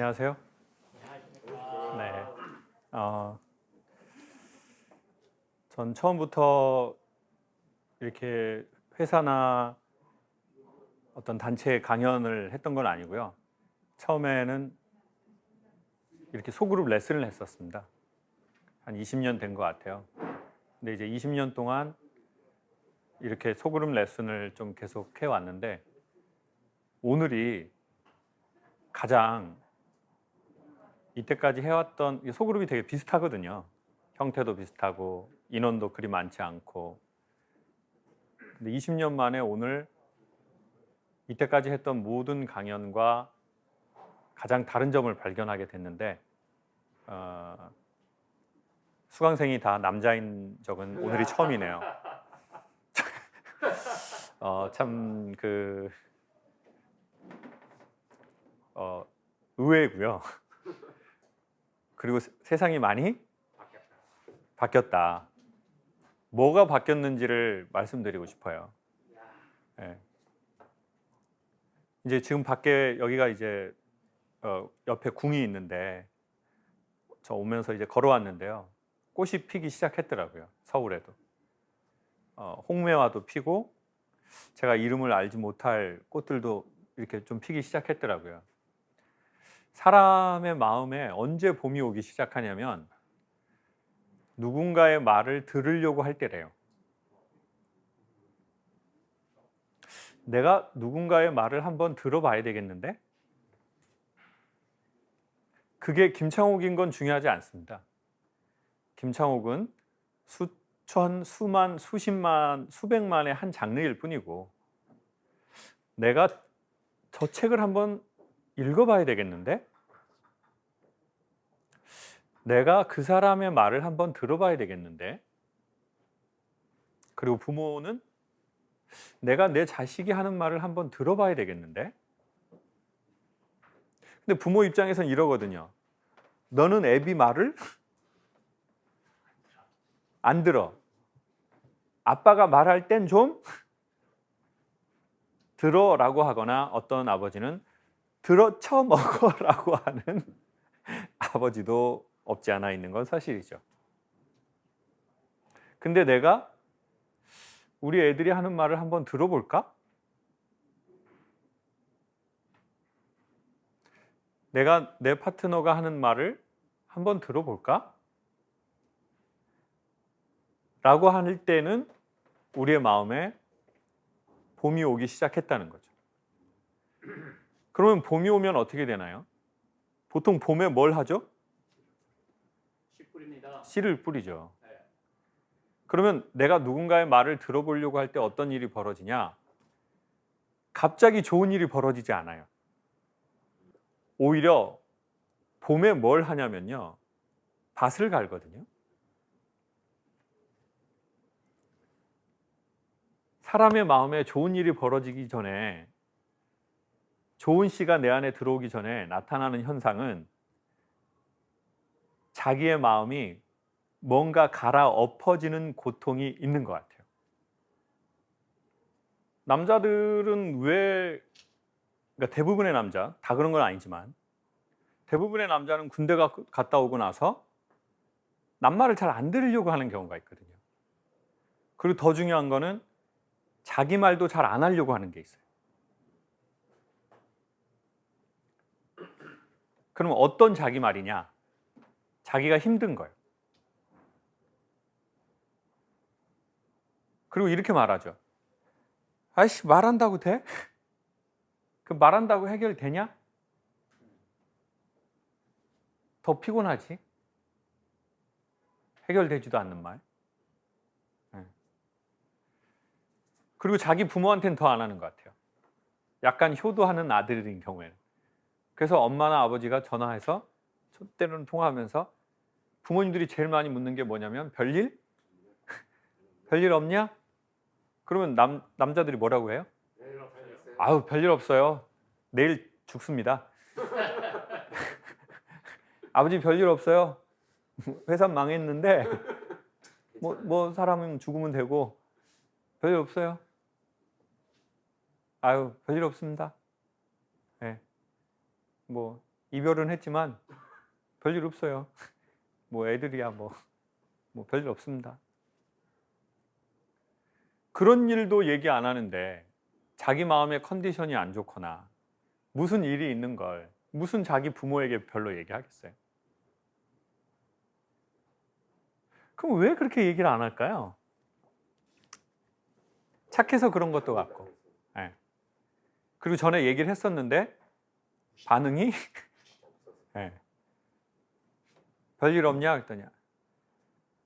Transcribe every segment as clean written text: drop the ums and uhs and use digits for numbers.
안녕하세요. 네. 전 처음부터 이렇게 회사나 어떤 단체에 강연을 했던 건 아니고요. 처음에는 이렇게 소그룹 레슨을 했었습니다. 한 20년 된 것 같아요. 근데 이제 20년 동안 이렇게 소그룹 레슨을 좀 계속 해왔는데, 오늘이 가장 이때까지 해왔던, 소그룹이 되게 비슷하거든요. 형태도 비슷하고 인원도 그리 많지 않고. 근데 20년 만에 오늘 이때까지 했던 모든 강연과 가장 다른 점을 발견하게 됐는데, 수강생이 다 남자인 적은 오늘이 처음이네요. 참 의외고요. 그리고 세상이 많이 바뀌었다. 뭐가 바뀌었는지를 말씀드리고 싶어요. 네. 이제 지금 밖에 여기가 이제 옆에 궁이 있는데, 저 오면서 이제 걸어왔는데요. 꽃이 피기 시작했더라고요. 서울에도. 홍매화도 피고, 제가 이름을 알지 못할 꽃들도 이렇게 좀 피기 시작했더라고요. 사람의 마음에 언제 봄이 오기 시작하냐면, 누군가의 말을 들으려고 할 때래요. 내가 누군가의 말을 한번 들어봐야 되겠는데? 그게 김창옥인 건 중요하지 않습니다. 김창옥은 수천, 수만, 수십만, 수백만의 한 장르일 뿐이고, 내가 저 책을 한번 읽어봐야 되겠는데? 내가 그 사람의 말을 한번 들어봐야 되겠는데? 그리고 부모는 내가 내 자식이 하는 말을 한번 들어봐야 되겠는데? 근데 부모 입장에선 이러거든요. 너는 애비 말을 안 들어. 아빠가 말할 땐 좀 들어라고 하거나, 어떤 아버지는 들어 쳐먹어라고 하는 아버지도 없지 않아 있는 건 사실이죠. 근데 내가 우리 애들이 하는 말을 한번 들어볼까? 내가 내 파트너가 하는 말을 한번 들어볼까? 라고 할 때는 우리의 마음에 봄이 오기 시작했다는 거죠. 그러면 봄이 오면 어떻게 되나요? 보통 봄에 뭘 하죠? 씨 뿌립니다. 씨를 뿌리죠. 그러면 내가 누군가의 말을 들어보려고 할 때 어떤 일이 벌어지냐? 갑자기 좋은 일이 벌어지지 않아요. 오히려 봄에 뭘 하냐면요, 밭을 갈거든요. 사람의 마음에 좋은 일이 벌어지기 전에, 좋은 씨가 내 안에 들어오기 전에 나타나는 현상은 자기의 마음이 뭔가 갈아엎어지는 고통이 있는 것 같아요. 남자들은 그러니까 대부분의 남자, 다 그런 건 아니지만 대부분의 남자는 군대 갔다 오고 나서 남 말을 잘 안 들으려고 하는 경우가 있거든요. 그리고 더 중요한 거는 자기 말도 잘 안 하려고 하는 게 있어요. 그러면 어떤 자기 말이냐? 자기가 힘든 거예요. 그리고 이렇게 말하죠. 아이씨, 말한다고 돼? 그 말한다고 해결되냐? 더 피곤하지. 해결되지도 않는 말. 그리고 자기 부모한테는 더 안 하는 것 같아요. 약간 효도하는 아들인 경우에는. 그래서 엄마나 아버지가 전화해서 때로는 통화하면서 부모님들이 제일 많이 묻는 게 뭐냐면, 별일? 별일 없냐? 그러면 남자들이 뭐라고 해요? 아우, 별일 없어요. 내일 죽습니다. 아버지, 별일 없어요. 회사 망했는데 뭐 사람은 죽으면 되고 별일 없어요. 아유, 별일 없습니다. 네. 뭐 이별은 했지만 별일 없어요. 뭐 애들이야 뭐 별일 없습니다. 그런 일도 얘기 안 하는데 자기 마음의 컨디션이 안 좋거나 무슨 일이 있는 걸 무슨 자기 부모에게 별로 얘기하겠어요. 그럼 왜 그렇게 얘기를 안 할까요? 착해서 그런 것도 같고. 네. 그리고 전에 얘기를 했었는데 반응이 네. 별일 없냐 그랬더니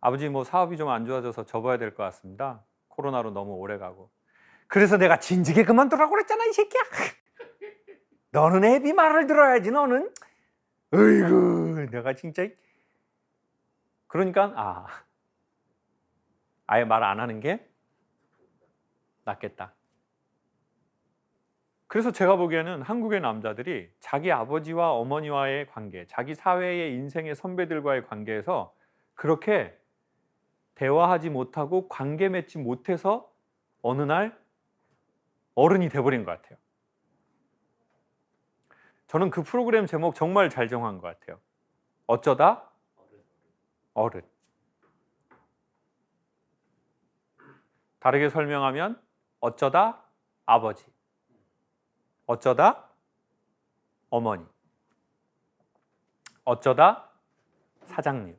아버지 뭐 사업이 좀 안 좋아져서 접어야 될 것 같습니다. 코로나로 너무 오래 가고. 그래서 내가 진즉에 그만두라고 그랬잖아 이 새끼야. 너는 애비 말을 들어야지 너는. 어이구 내가 진짜. 그러니까 아예 말 안 하는 게 낫겠다. 그래서 제가 보기에는 한국의 남자들이 자기 아버지와 어머니와의 관계, 자기 사회의 인생의 선배들과의 관계에서 그렇게 대화하지 못하고 관계 맺지 못해서 어느 날 어른이 돼버린 것 같아요. 저는 그 프로그램 제목 정말 잘 정한 것 같아요. 어쩌다 어른. 다르게 설명하면 어쩌다 아버지, 어쩌다 어머니, 어쩌다 사장님,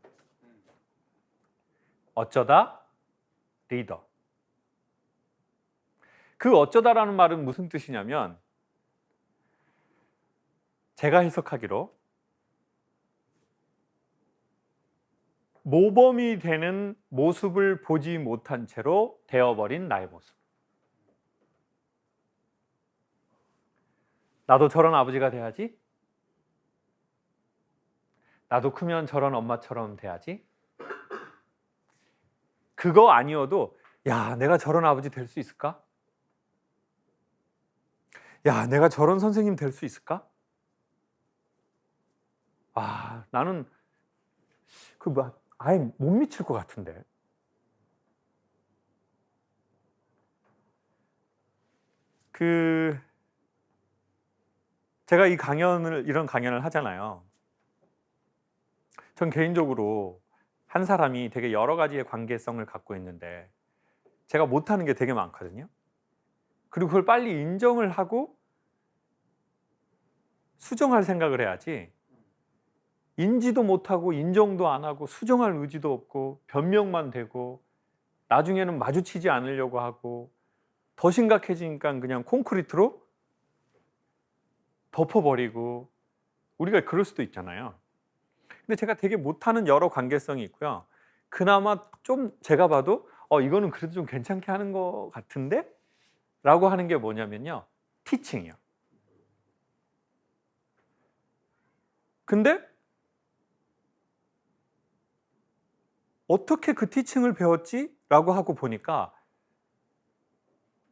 어쩌다 리더. 그 어쩌다라는 말은 무슨 뜻이냐면 제가 해석하기로 모범이 되는 모습을 보지 못한 채로 되어버린 나의 모습. 나도 저런 아버지가 돼야지. 나도 크면 저런 엄마처럼 돼야지. 그거 아니어도 야, 내가 저런 아버지 될 수 있을까? 야, 내가 저런 선생님 될 수 있을까? 나는 아예 못 미칠 것 같은데. 제가 이런 강연을 하잖아요. 전 개인적으로 한 사람이 되게 여러 가지의 관계성을 갖고 있는데 제가 못하는 게 되게 많거든요. 그리고 그걸 빨리 인정을 하고 수정할 생각을 해야지 인지도 못하고 인정도 안 하고 수정할 의지도 없고 변명만 되고 나중에는 마주치지 않으려고 하고 더 심각해지니까 그냥 콘크리트로 덮어버리고 우리가 그럴 수도 있잖아요. 근데 제가 되게 못하는 여러 관계성이 있고요. 그나마 좀 제가 봐도 이거는 그래도 좀 괜찮게 하는 것 같은데? 라고 하는 게 뭐냐면요. 티칭이요. 근데 어떻게 그 티칭을 배웠지? 라고 하고 보니까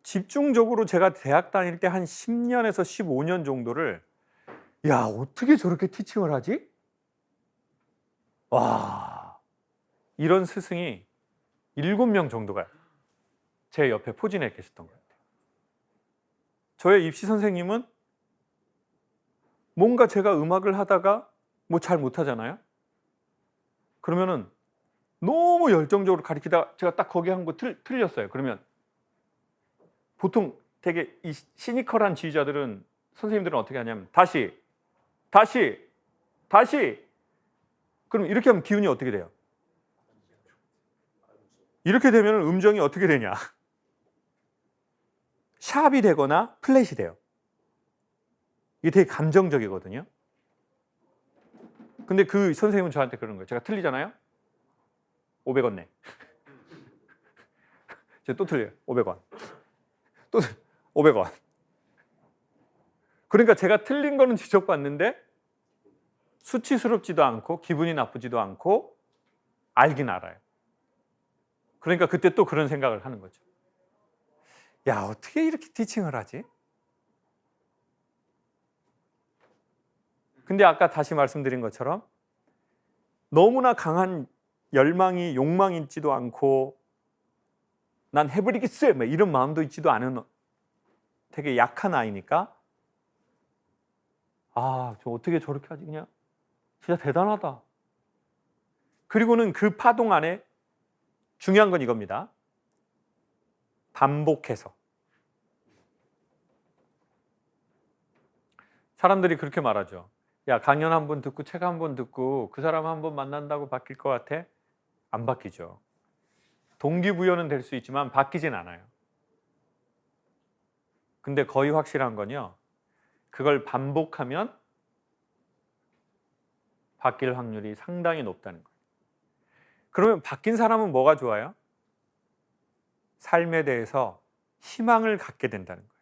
집중적으로 제가 대학 다닐 때 한 10년에서 15년 정도를 야, 어떻게 저렇게 티칭을 하지? 와, 이런 스승이 7명 정도가 제 옆에 포진해 계셨던 것 같아요. 저의 입시 선생님은 뭔가 제가 음악을 하다가 뭐 잘 못하잖아요. 그러면은 너무 열정적으로 가르치다가 제가 딱 거기 한 거 틀렸어요. 그러면 보통 되게 이 시니컬한 지휘자들은 선생님들은 어떻게 하냐면 다시 그럼 이렇게 하면 기운이 어떻게 돼요? 이렇게 되면 음정이 어떻게 되냐? 샵이 되거나 플랫이 돼요. 이게 되게 감정적이거든요. 근데 그 선생님은 저한테 그러는 거예요. 제가 틀리잖아요? 500원 내. 제가 또 틀려요. 500원. 또 500원. 그러니까 제가 틀린 거는 지적받는데 수치스럽지도 않고 기분이 나쁘지도 않고 알긴 알아요. 그러니까 그때 또 그런 생각을 하는 거죠. 야, 어떻게 이렇게 티칭을 하지? 근데 아까 다시 말씀드린 것처럼 너무나 강한 열망이 욕망이 있지도 않고 난 해버리겠어 이런 마음도 있지도 않은 되게 약한 아이니까 아, 저 어떻게 저렇게 하지? 그냥 진짜 대단하다. 그리고는 그 파동 안에 중요한 건 이겁니다. 반복해서. 사람들이 그렇게 말하죠. 야, 강연 한 번 듣고 책 한 번 듣고 그 사람 한 번 만난다고 바뀔 것 같아? 안 바뀌죠. 동기부여는 될 수 있지만 바뀌진 않아요. 근데 거의 확실한 건요. 그걸 반복하면 바뀔 확률이 상당히 높다는 거예요. 그러면 바뀐 사람은 뭐가 좋아요? 삶에 대해서 희망을 갖게 된다는 거예요.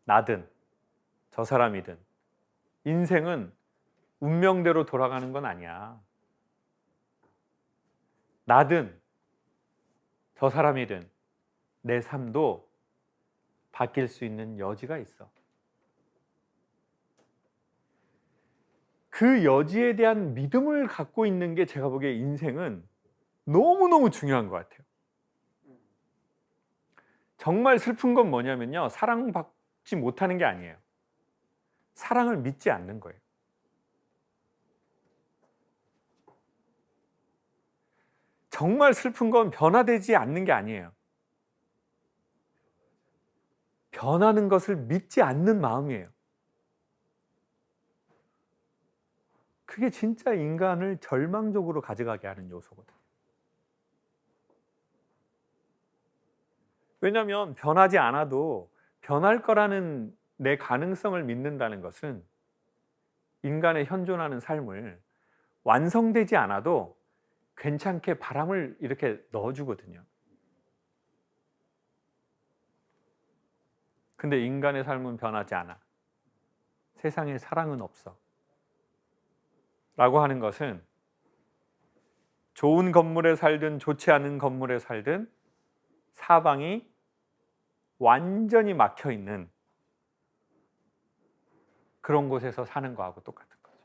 나든 저 사람이든 인생은 운명대로 돌아가는 건 아니야. 나든 저 사람이든 내 삶도 바뀔 수 있는 여지가 있어. 그 여지에 대한 믿음을 갖고 있는 게 제가 보기에 인생은 너무너무 중요한 것 같아요. 정말 슬픈 건 뭐냐면요. 사랑받지 못하는 게 아니에요. 사랑을 믿지 않는 거예요. 정말 슬픈 건 변화되지 않는 게 아니에요. 변하는 것을 믿지 않는 마음이에요. 그게 진짜 인간을 절망적으로 가져가게 하는 요소거든요. 왜냐하면 변하지 않아도 변할 거라는 내 가능성을 믿는다는 것은 인간의 현존하는 삶을 완성되지 않아도 괜찮게 바람을 이렇게 넣어주거든요. 근데 인간의 삶은 변하지 않아. 세상에 사랑은 없어. 라고 하는 것은 좋은 건물에 살든 좋지 않은 건물에 살든 사방이 완전히 막혀 있는 그런 곳에서 사는 거하고 똑같은 거죠.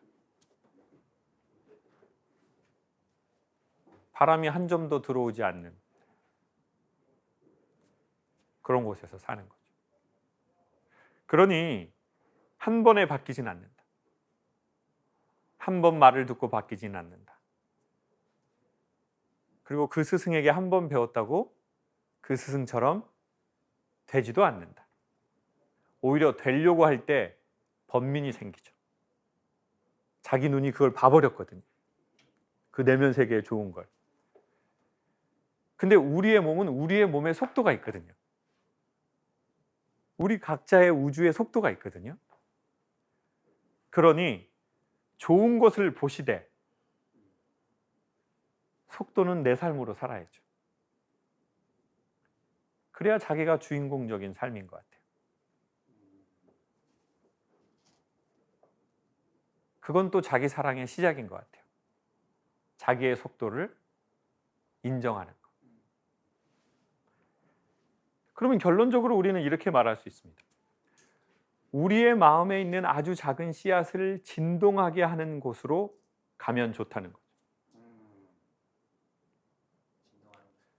바람이 한 점도 들어오지 않는 그런 곳에서 사는 거죠. 그러니 한 번에 바뀌진 않는다. 한 번 말을 듣고 바뀌진 않는다. 그리고 그 스승에게 한 번 배웠다고 그 스승처럼 되지도 않는다. 오히려 되려고 할 때 번민이 생기죠. 자기 눈이 그걸 봐버렸거든요. 그 내면 세계에 좋은 걸. 근데 우리의 몸은 우리의 몸에 속도가 있거든요. 우리 각자의 우주의 속도가 있거든요. 그러니 좋은 것을 보시되 속도는 내 삶으로 살아야죠. 그래야 자기가 주인공적인 삶인 것 같아요. 그건 또 자기 사랑의 시작인 것 같아요. 자기의 속도를 인정하는 것. 그러면 결론적으로 우리는 이렇게 말할 수 있습니다. 우리의 마음에 있는 아주 작은 씨앗을 진동하게 하는 곳으로 가면 좋다는 거죠.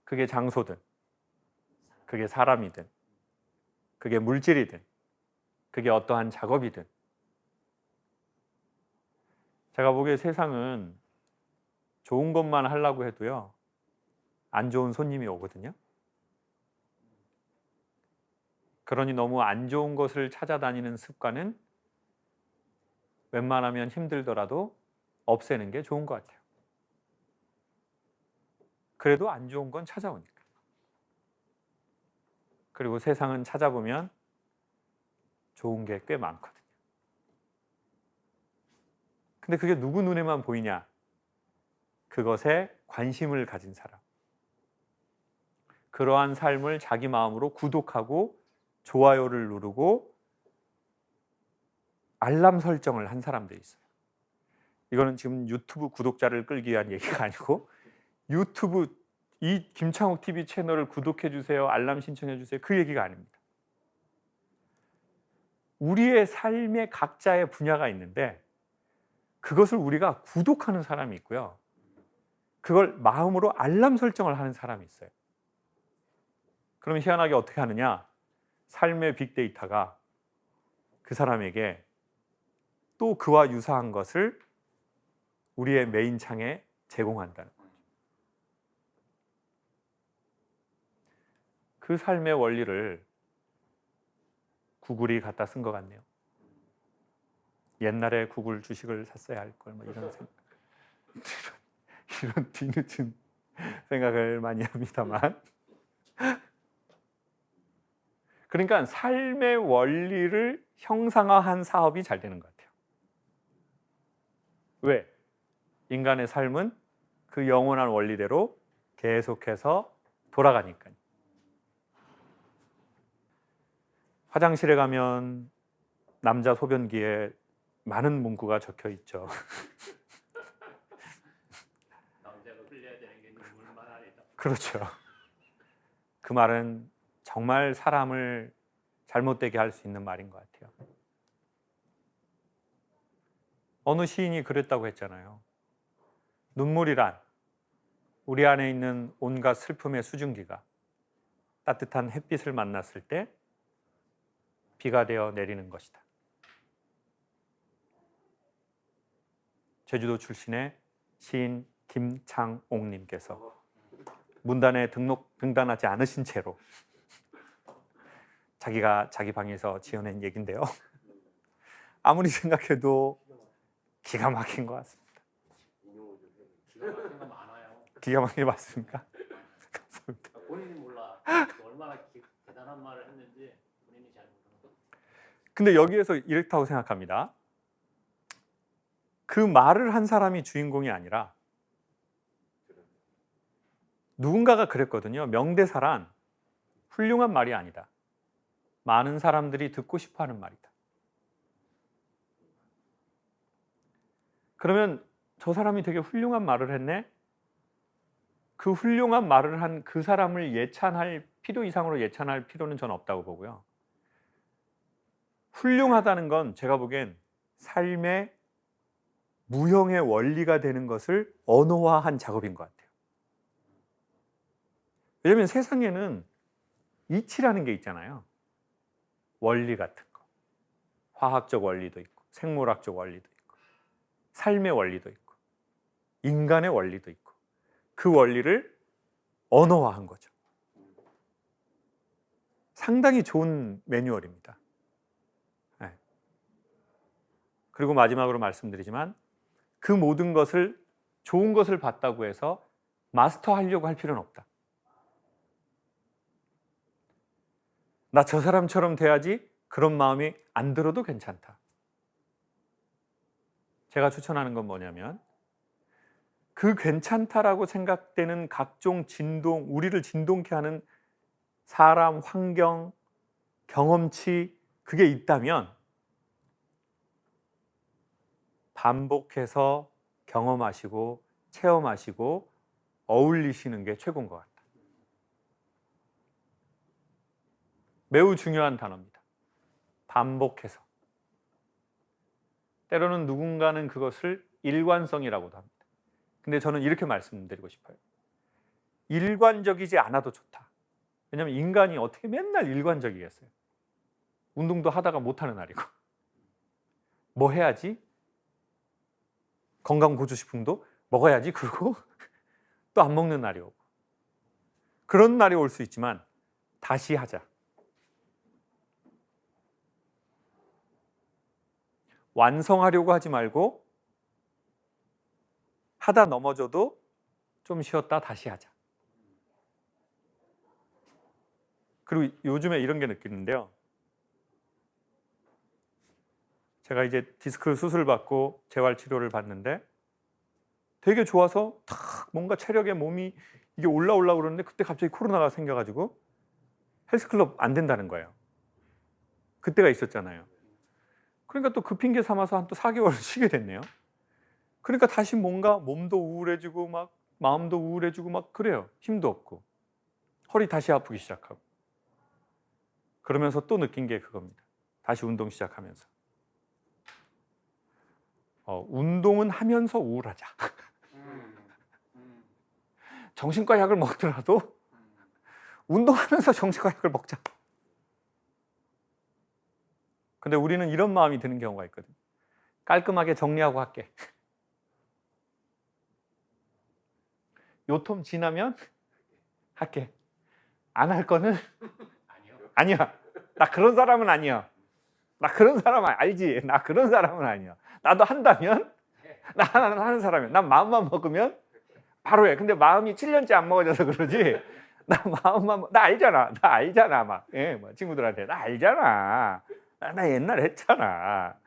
그게 장소든, 그게 사람이든, 그게 물질이든, 그게 어떠한 작업이든. 제가 보기에 세상은 좋은 것만 하려고 해도요, 안 좋은 손님이 오거든요. 그러니 너무 안 좋은 것을 찾아다니는 습관은 웬만하면 힘들더라도 없애는 게 좋은 것 같아요. 그래도 안 좋은 건 찾아오니까. 그리고 세상은 찾아보면 좋은 게 꽤 많거든요. 근데 그게 누구 눈에만 보이냐? 그것에 관심을 가진 사람. 그러한 삶을 자기 마음으로 구독하고 좋아요를 누르고 알람 설정을 한 사람들이 있어요. 이거는 지금 유튜브 구독자를 끌기 위한 얘기가 아니고 유튜브 이 김창욱 TV 채널을 구독해 주세요. 알람 신청해 주세요. 그 얘기가 아닙니다. 우리의 삶의 각자의 분야가 있는데 그것을 우리가 구독하는 사람이 있고요. 그걸 마음으로 알람 설정을 하는 사람이 있어요. 그럼 희한하게 어떻게 하느냐? 삶의 빅데이터가 그 사람에게 또 그와 유사한 것을 우리의 메인 창에 제공한다는 거죠. 그 삶의 원리를 구글이 갖다 쓴 것 같네요. 옛날에 구글 주식을 샀어야 할 걸, 뭐 이런 생각, 이런 뒤늦은 생각을 많이 합니다만, 그러니까 삶의 원리를 형상화한 사업이 잘 되는 것 같아요. 왜? 인간의 삶은 그 영원한 원리대로 계속해서 돌아가니까요. 화장실에 가면 남자 소변기에 많은 문구가 적혀 있죠. 남자가 흘려야 되는 게 눈물만 아니다. 그렇죠. 그 말은 정말 사람을 잘못되게 할 수 있는 말인 것 같아요. 어느 시인이 그랬다고 했잖아요. 눈물이란 우리 안에 있는 온갖 슬픔의 수증기가 따뜻한 햇빛을 만났을 때 비가 되어 내리는 것이다. 제주도 출신의 시인 김창옥님께서 문단에 등단하지 않으신 채로 자기가 자기 방에서 지어낸 얘기인데요. 아무리 생각해도 기가 막힌 것 같습니다. 기가 막힌 거 많아요. 기가 막히게 맞습니까? 감사합니다. 본인이 몰라. 얼마나 대단한 말을 했는지 본인이 잘 모르는 거. 근데 여기에서 이렇다고 생각합니다. 그 말을 한 사람이 주인공이 아니라 누군가가 그랬거든요. 명대사란 훌륭한 말이 아니다. 많은 사람들이 듣고 싶어 하는 말이다. 그러면 저 사람이 되게 훌륭한 말을 했네? 그 훌륭한 말을 한 그 사람을 예찬할 필요 이상으로 예찬할 필요는 저는 없다고 보고요. 훌륭하다는 건 제가 보기엔 삶의 무형의 원리가 되는 것을 언어화한 작업인 것 같아요. 왜냐하면 세상에는 이치라는 게 있잖아요. 원리 같은 거. 화학적 원리도 있고 생물학적 원리도 있고 삶의 원리도 있고 인간의 원리도 있고 그 원리를 언어화한 거죠. 상당히 좋은 매뉴얼입니다. 네. 그리고 마지막으로 말씀드리지만 그 모든 것을 좋은 것을 봤다고 해서 마스터하려고 할 필요는 없다. 나 저 사람처럼 돼야지 그런 마음이 안 들어도 괜찮다. 제가 추천하는 건 뭐냐면 그 괜찮다라고 생각되는 각종 진동, 우리를 진동케 하는 사람, 환경, 경험치 그게 있다면 반복해서 경험하시고 체험하시고 어울리시는 게 최고인 것 같다. 매우 중요한 단어입니다. 반복해서. 때로는 누군가는 그것을 일관성이라고도 합니다. 근데 저는 이렇게 말씀드리고 싶어요. 일관적이지 않아도 좋다. 왜냐하면 인간이 어떻게 맨날 일관적이겠어요. 운동도 하다가 못하는 날이고 뭐 해야지? 건강보조식품도 먹어야지. 그러고 또 안 먹는 날이 오고 그런 날이 올 수 있지만 다시 하자. 완성하려고 하지 말고 하다 넘어져도 좀 쉬었다 다시 하자. 그리고 요즘에 이런 게 느끼는데요. 제가 이제 디스크 수술 받고 재활 치료를 받는데 되게 좋아서 탁 뭔가 체력에 몸이 이게 올라오려고 그러는데 그때 갑자기 코로나가 생겨가지고 헬스클럽 안 된다는 거예요. 그때가 있었잖아요. 그러니까 또 그 핑계 삼아서 한 또 4개월을 쉬게 됐네요. 그러니까 다시 뭔가 몸도 우울해지고 막 마음도 우울해지고 막 그래요. 힘도 없고 허리 다시 아프기 시작하고 그러면서 또 느낀 게 그겁니다. 다시 운동 시작하면서 운동은 하면서 우울하자. 정신과 약을 먹더라도 운동하면서 정신과 약을 먹자. 근데 우리는 이런 마음이 드는 경우가 있거든요. 깔끔하게 정리하고 할게. 요텀 지나면 할게. 안 할 거는 아니요. 아니야. 나 그런 사람은 아니야. 나 그런 사람은 알지. 나 그런 사람은 아니야. 나도 한다면 나 하는 사람이야. 난 마음만 먹으면 바로 해. 근데 마음이 7년째 안 먹어져서 그러지. 나 마음만 나 알잖아. 나 알잖아. 막 예, 뭐 친구들한테 나 알잖아. 나 옛날에 했잖아.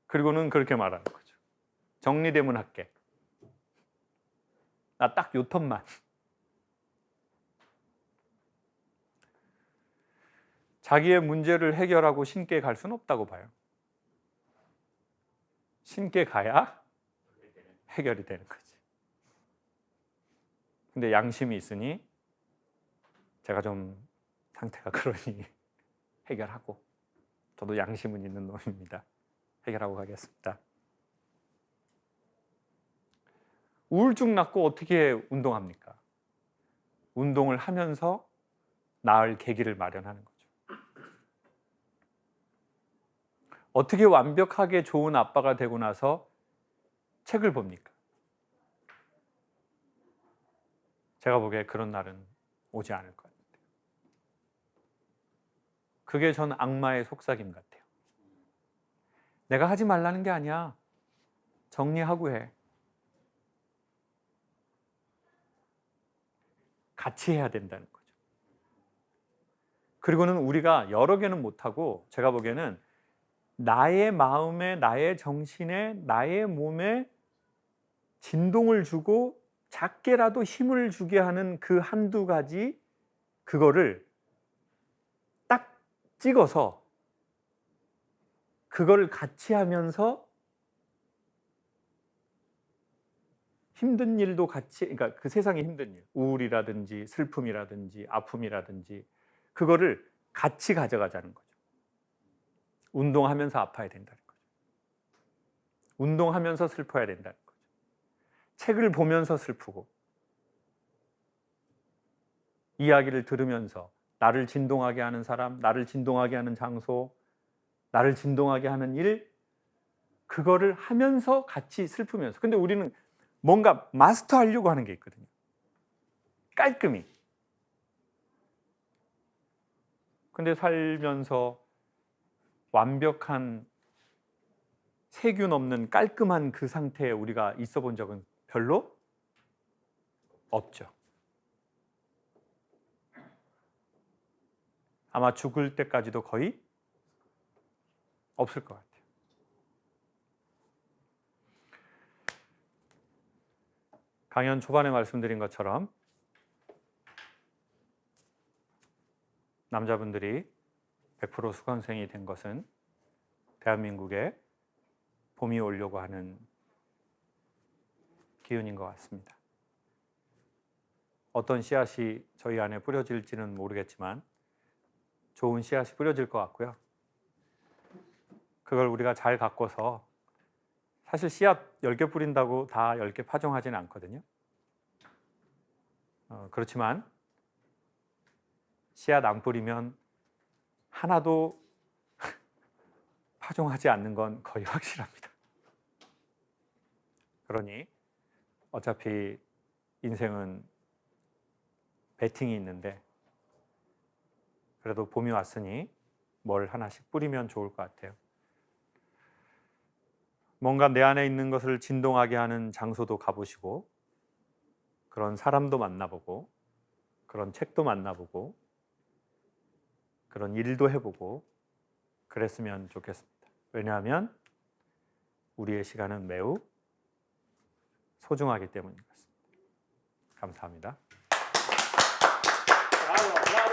그리고는 그렇게 말하는 거죠. 정리되면 할게. 나 딱 요 턴만. 자기의 문제를 해결하고 신께 갈 수는 없다고 봐요. 신께 가야 해결이 되는 거지. 근데 양심이 있으니 제가 좀 상태가 그러니 해결하고, 저도 양심은 있는 놈입니다. 해결하고 가겠습니다. 우울증 낫고 어떻게 운동합니까? 운동을 하면서 나을 계기를 마련하는 거죠. 어떻게 완벽하게 좋은 아빠가 되고 나서 책을 봅니까? 제가 보기에 그런 날은 오지 않을 것 같아요. 그게 전 악마의 속삭임 같아요. 내가 하지 말라는 게 아니야. 정리하고 해. 같이 해야 된다는 거죠. 그리고는 우리가 여러 개는 못하고, 제가 보기에는 나의 마음에, 나의 정신에, 나의 몸에 진동을 주고 작게라도 힘을 주게 하는 그 한두 가지, 그거를 딱 찍어서 그거를 같이 하면서 힘든 일도 같이, 그러니까 그 세상의 힘든 일, 우울이라든지 슬픔이라든지 아픔이라든지 그거를 같이 가져가자는 거죠. 운동하면서 아파야 된다는 거죠. 운동하면서 슬퍼야 된다는 거죠. 책을 보면서 슬프고, 이야기를 들으면서 나를 진동하게 하는 사람, 나를 진동하게 하는 장소, 나를 진동하게 하는 일, 그거를 하면서 같이 슬프면서. 근데 우리는 뭔가 마스터하려고 하는 게 있거든요. 깔끔히. 근데 살면서 완벽한 세균 없는 깔끔한 그 상태에 우리가 있어 본 적은 별로 없죠. 아마 죽을 때까지도 거의 없을 것 같아요. 강연 초반에 말씀드린 것처럼 남자분들이 100% 수강생이 된 것은 대한민국에 봄이 오려고 하는 기운인 것 같습니다. 어떤 씨앗이 저희 안에 뿌려질지는 모르겠지만 좋은 씨앗이 뿌려질 것 같고요. 그걸 우리가 잘 가꿔서, 사실 씨앗 10개 뿌린다고 다 10개 파종하지는 않거든요. 그렇지만 씨앗 안 뿌리면 하나도 파종하지 않는 건 거의 확실합니다. 그러니 어차피 인생은 배팅이 있는데, 그래도 봄이 왔으니 뭘 하나씩 뿌리면 좋을 것 같아요. 뭔가 내 안에 있는 것을 진동하게 하는 장소도 가보시고, 그런 사람도 만나보고, 그런 책도 만나보고, 그런 일도 해보고 그랬으면 좋겠습니다. 왜냐하면 우리의 시간은 매우 소중하기 때문인 것 같습니다. 감사합니다. 브라보, 브라보.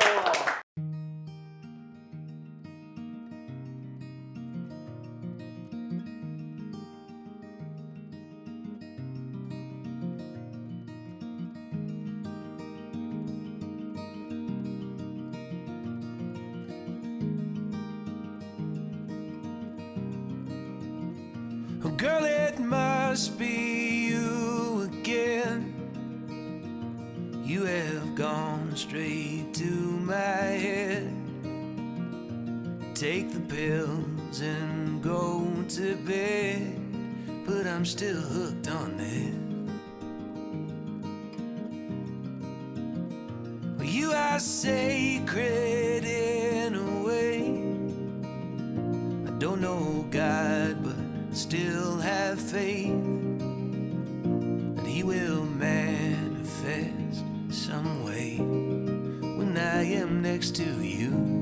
Oh, girl, it must be you again. You have gone straight to my head, take the pills and go to bed, but I'm still hooked on this. Well, you are sacred in a way. I don't know God, but still have faith that He will manifest some way when I am next to you.